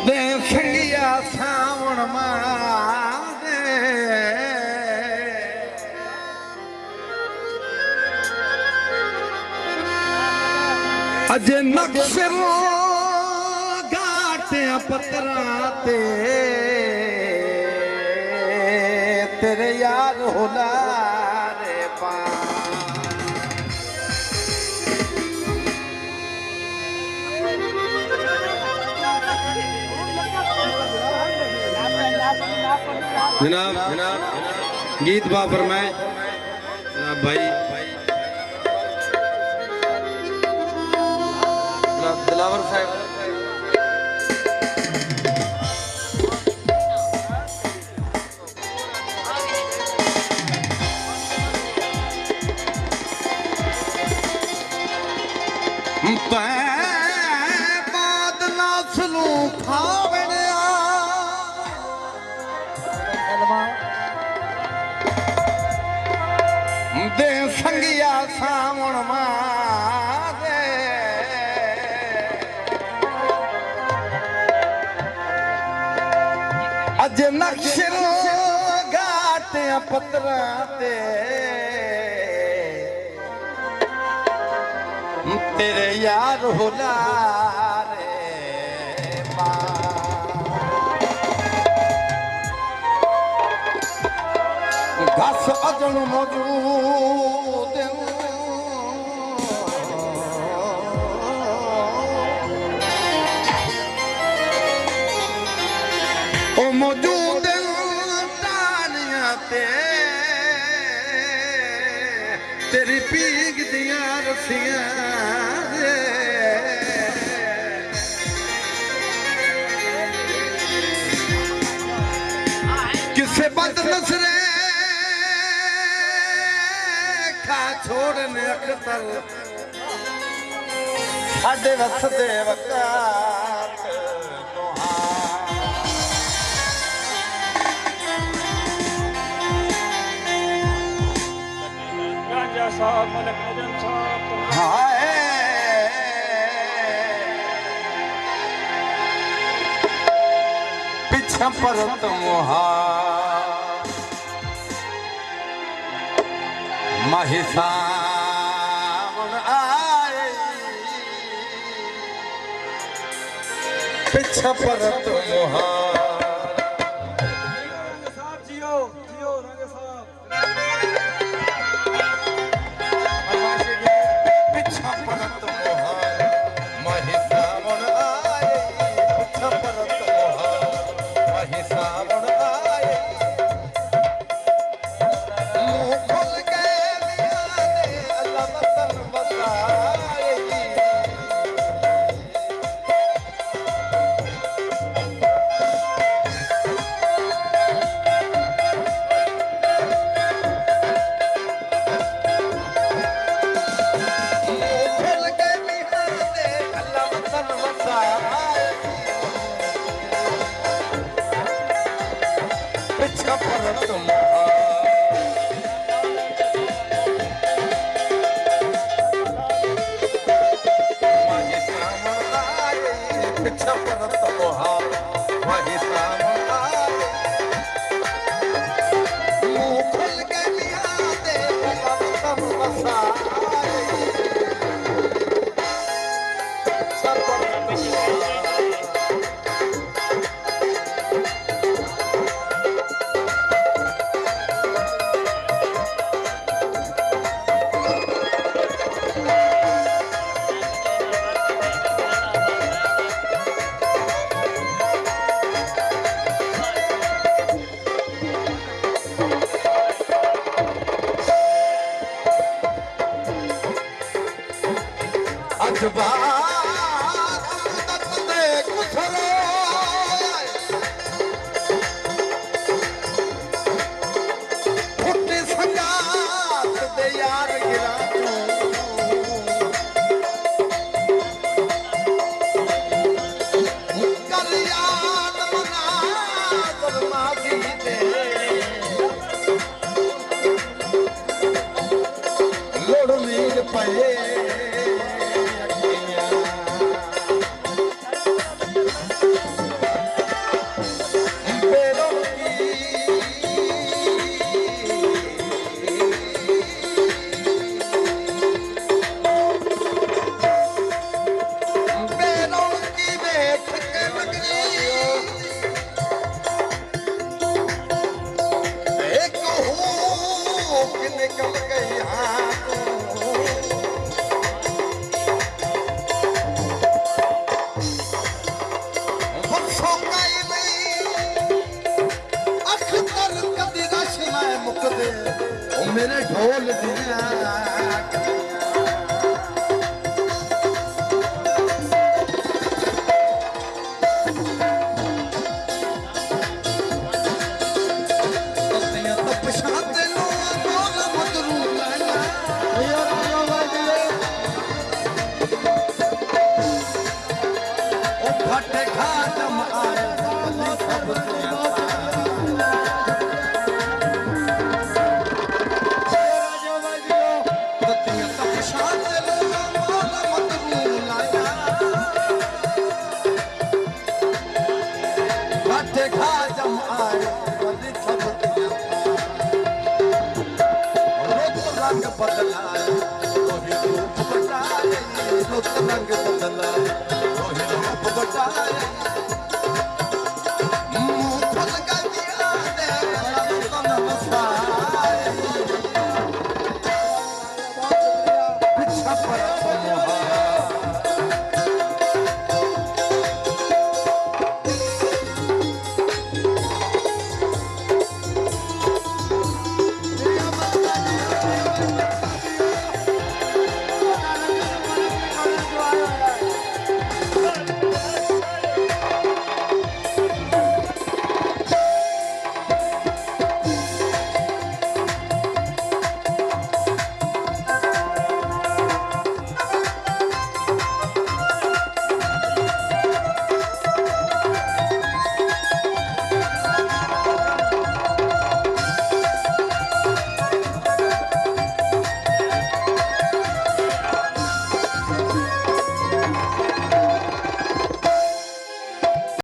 दे संगिया सावण मारे अज नक्शो घाटे पतराते तेरे यार होला रे पा जनाब गीत बा फरमाए जनाब भाई दिलावर साहब बादला सलू खावने दे संगिया सावण मारे अज नक्शर घाट पतरा ते तेरे यार होला रे घास अजन मौजूद ओ मौजूद तानिया ते तेरी पीग दिया रसियां किसे बद नसरे खा छोड़ने अख्तर साडे वसदे वक़्त राजा साहब मलक नजम साहब हाय पीछा परत मोहा महिसावन आए पीछा परत मोहा साहब जियो जियो राजा साहब पीछा परत मोहा महिसावन आए पीछा परत मोहा महिसावन आए मुंह खोल के लिया दे अल्लाह वतन बसाए लोड़ मीर पए निकल गई बरसों का ही नहीं अखतर कदी राशि मैं मुक दे ओ मेरे ढोल दिया बदला रूप बदला रंग बदला रूप बदला